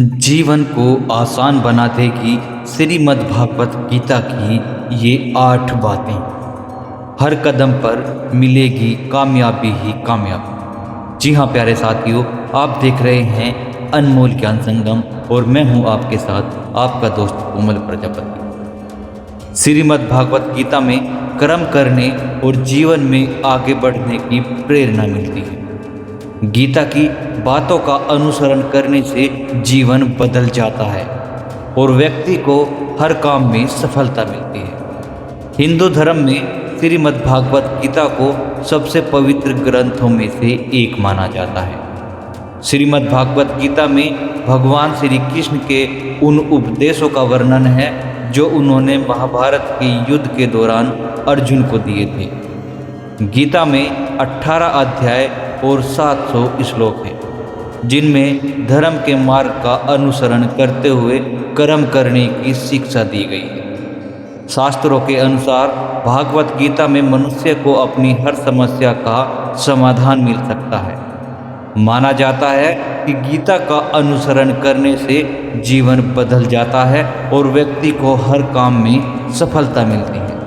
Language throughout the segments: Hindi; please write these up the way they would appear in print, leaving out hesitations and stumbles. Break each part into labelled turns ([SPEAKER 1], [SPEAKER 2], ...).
[SPEAKER 1] जीवन को आसान बना देगी श्रीमद् भागवत गीता की ये 8 बातें। हर कदम पर मिलेगी कामयाबी ही कामयाबी। जी हाँ प्यारे साथियों, आप देख रहे हैं अनमोल ज्ञान संगम और मैं हूँ आपके साथ आपका दोस्त कोमल प्रजापति। श्रीमद् भागवत गीता में कर्म करने और जीवन में आगे बढ़ने की प्रेरणा मिलती है। गीता की बातों का अनुसरण करने से जीवन बदल जाता है और व्यक्ति को हर काम में सफलता मिलती है। हिंदू धर्म में श्रीमद् भागवत गीता को सबसे पवित्र ग्रंथों में से एक माना जाता है। श्रीमद् भागवत गीता में भगवान श्री कृष्ण के उन उपदेशों का वर्णन है जो उन्होंने महाभारत के युद्ध के दौरान अर्जुन को दिए थे। गीता में 18 अध्याय और 700 श्लोक हैं, जिनमें धर्म के मार्ग का अनुसरण करते हुए कर्म करने की शिक्षा दी गई है। शास्त्रों के अनुसार भागवत गीता में मनुष्य को अपनी हर समस्या का समाधान मिल सकता है। माना जाता है कि गीता का अनुसरण करने से जीवन बदल जाता है और व्यक्ति को हर काम में सफलता मिलती है।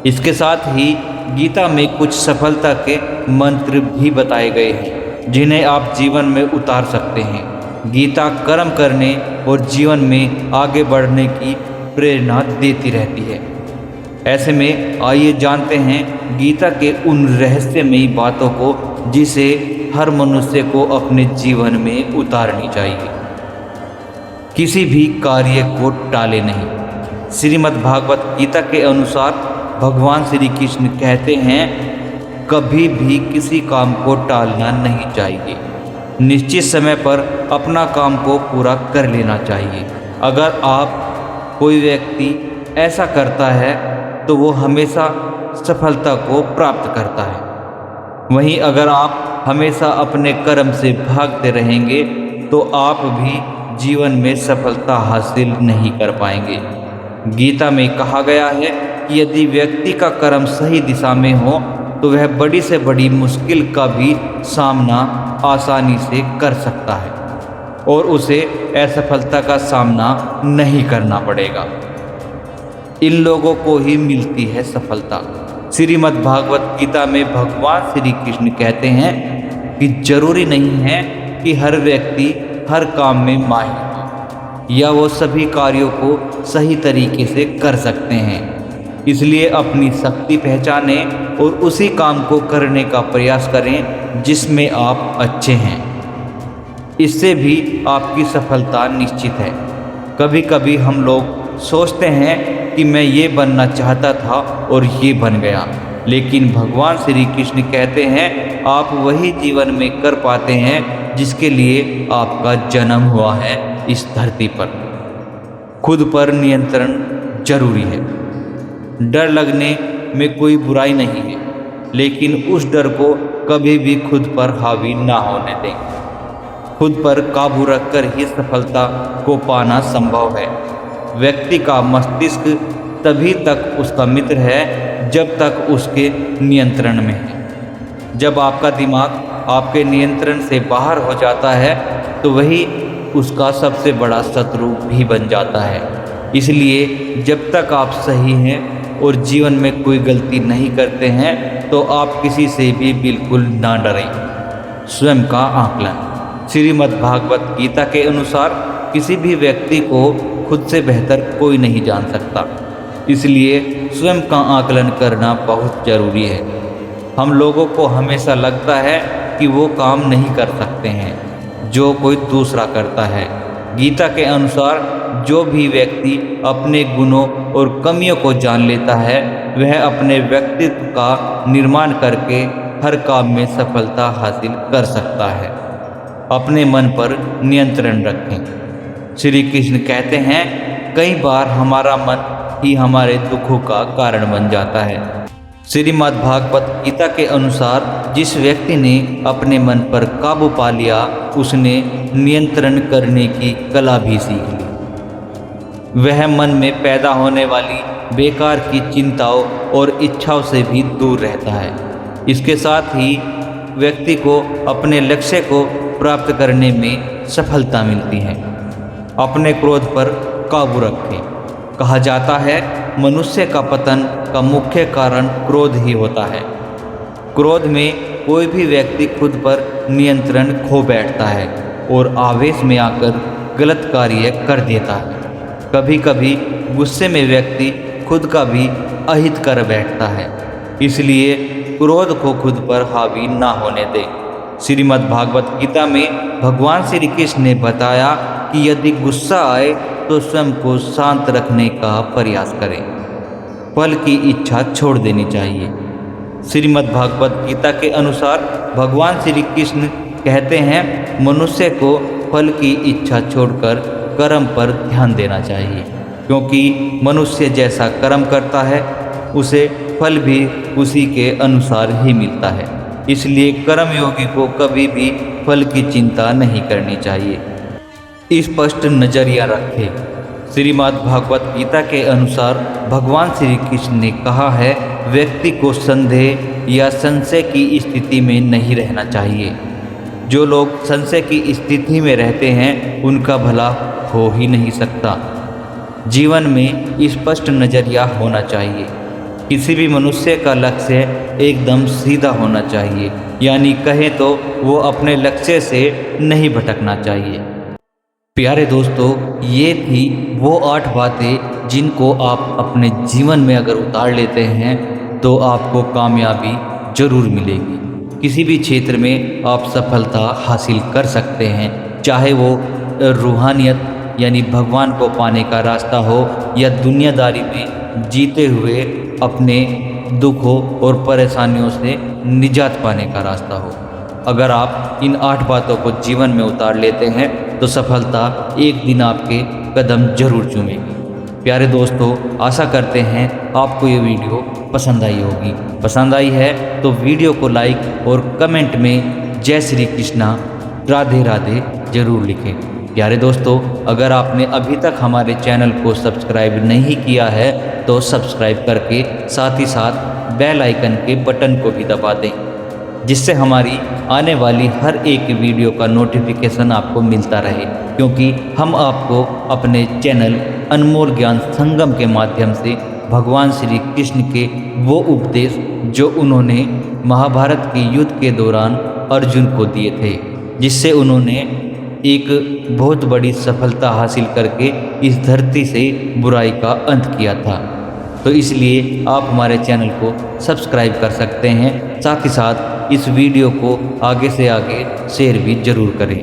[SPEAKER 1] इसके साथ ही गीता में कुछ सफलता के मंत्र भी बताए गए हैं जिन्हें आप जीवन में उतार सकते हैं। गीता कर्म करने और जीवन में आगे बढ़ने की प्रेरणा देती रहती है। ऐसे में आइए जानते हैं गीता के उन रहस्यमयी बातों को जिसे हर मनुष्य को अपने जीवन में उतारनी चाहिए। किसी भी कार्य को टाले नहीं। श्रीमद् भागवत गीता के अनुसार भगवान श्री कृष्ण कहते हैं, कभी भी किसी काम को टालना नहीं चाहिए। निश्चित समय पर अपना काम को पूरा कर लेना चाहिए। अगर कोई व्यक्ति ऐसा करता है तो वो हमेशा सफलता को प्राप्त करता है। वहीं अगर आप हमेशा अपने कर्म से भागते रहेंगे तो आप भी जीवन में सफलता हासिल नहीं कर पाएंगे। गीता में कहा गया है कि यदि व्यक्ति का कर्म सही दिशा में हो तो वह बड़ी से बड़ी मुश्किल का भी सामना आसानी से कर सकता है और उसे असफलता का सामना नहीं करना पड़ेगा। इन लोगों को ही मिलती है सफलता। श्रीमद् भागवत गीता में भगवान श्री कृष्ण कहते हैं कि जरूरी नहीं है कि हर व्यक्ति हर काम में माहिर हो या वो सभी कार्यों को सही तरीके से कर सकते हैं। इसलिए अपनी शक्ति पहचानें और उसी काम को करने का प्रयास करें जिसमें आप अच्छे हैं। इससे भी आपकी सफलता निश्चित है। कभी कभी हम लोग सोचते हैं कि मैं ये बनना चाहता था और ये बन गया, लेकिन भगवान श्री कृष्ण कहते हैं आप वही जीवन में कर पाते हैं जिसके लिए आपका जन्म हुआ है इस धरती पर। खुद पर नियंत्रण जरूरी है। डर लगने में कोई बुराई नहीं है, लेकिन उस डर को कभी भी खुद पर हावी ना होने दें। खुद पर काबू रखकर ही सफलता को पाना संभव है। व्यक्ति का मस्तिष्क तभी तक उसका मित्र है जब तक उसके नियंत्रण में है। जब आपका दिमाग आपके नियंत्रण से बाहर हो जाता है तो वही उसका सबसे बड़ा शत्रु भी बन जाता है। इसलिए जब तक आप सही हैं और जीवन में कोई गलती नहीं करते हैं तो आप किसी से भी बिल्कुल ना डरें। स्वयं का आकलन। श्रीमद् भागवत गीता के अनुसार किसी भी व्यक्ति को खुद से बेहतर कोई नहीं जान सकता। इसलिए स्वयं का आकलन करना बहुत जरूरी है। हम लोगों को हमेशा लगता है कि वो काम नहीं कर सकते हैं जो कोई दूसरा करता है। गीता के अनुसार जो भी व्यक्ति अपने गुणों और कमियों को जान लेता है वह अपने व्यक्तित्व का निर्माण करके हर काम में सफलता हासिल कर सकता है। अपने मन पर नियंत्रण रखें। श्री कृष्ण कहते हैं कई बार हमारा मन ही हमारे दुखों का कारण बन जाता है। श्रीमद् भागवत गीता के अनुसार जिस व्यक्ति ने अपने मन पर काबू पा लिया उसने नियंत्रण करने की कला भी सीख ली। वह मन में पैदा होने वाली बेकार की चिंताओं और इच्छाओं से भी दूर रहता है। इसके साथ ही व्यक्ति को अपने लक्ष्य को प्राप्त करने में सफलता मिलती है। अपने क्रोध पर काबू रखें। कहा जाता है मनुष्य का पतन का मुख्य कारण क्रोध ही होता है। क्रोध में कोई भी व्यक्ति खुद पर नियंत्रण खो बैठता है और आवेश में आकर गलत कार्य कर देता है। कभी कभी गुस्से में व्यक्ति खुद का भी अहित कर बैठता है। इसलिए क्रोध को खुद पर हावी ना होने दें। श्रीमद् भागवत गीता में भगवान श्री कृष्ण ने बताया कि यदि गुस्सा आए तो स्वयं को शांत रखने का प्रयास करें। फल की इच्छा छोड़ देनी चाहिए। श्रीमद् भागवत गीता के अनुसार भगवान श्री कृष्ण कहते हैं मनुष्य को फल की इच्छा छोड़कर कर्म पर ध्यान देना चाहिए, क्योंकि मनुष्य जैसा कर्म करता है उसे फल भी उसी के अनुसार ही मिलता है। इसलिए कर्मयोगी को कभी भी फल की चिंता नहीं करनी चाहिए। स्पष्ट नजरिया रखें। श्रीमद् भागवत गीता के अनुसार भगवान श्री कृष्ण ने कहा है व्यक्ति को संदेह या संशय की स्थिति में नहीं रहना चाहिए। जो लोग संशय की स्थिति में रहते हैं उनका भला हो ही नहीं सकता। जीवन में स्पष्ट नजरिया होना चाहिए। किसी भी मनुष्य का लक्ष्य एकदम सीधा होना चाहिए, यानी कहें तो वो अपने लक्ष्य से नहीं भटकना चाहिए। प्यारे दोस्तों, ये थी वो 8 बातें जिनको आप अपने जीवन में अगर उतार लेते हैं तो आपको कामयाबी जरूर मिलेगी। किसी भी क्षेत्र में आप सफलता हासिल कर सकते हैं, चाहे वो रूहानियत यानी भगवान को पाने का रास्ता हो या दुनियादारी में जीते हुए अपने दुखों और परेशानियों से निजात पाने का रास्ता हो। अगर आप इन 8 बातों को जीवन में उतार लेते हैं तो सफलता एक दिन आपके कदम जरूर चूमेगी। प्यारे दोस्तों, आशा करते हैं आपको ये वीडियो पसंद आई होगी। पसंद आई है तो वीडियो को लाइक और कमेंट में जय श्री कृष्णा राधे राधे जरूर लिखें। प्यारे दोस्तों, अगर आपने अभी तक हमारे चैनल को सब्सक्राइब नहीं किया है तो सब्सक्राइब करके साथ ही साथ बेल आइकन के बटन को भी दबा दें, जिससे हमारी आने वाली हर एक वीडियो का नोटिफिकेशन आपको मिलता रहे, क्योंकि हम आपको अपने चैनल अनमोल ज्ञान संगम के माध्यम से भगवान श्री कृष्ण के वो उपदेश जो उन्होंने महाभारत के युद्ध के दौरान अर्जुन को दिए थे, जिससे उन्होंने एक बहुत बड़ी सफलता हासिल करके इस धरती से बुराई का अंत किया था। तो इसलिए आप हमारे चैनल को सब्सक्राइब कर सकते हैं। साथ ही साथ इस वीडियो को आगे से आगे शेयर भी जरूर करें।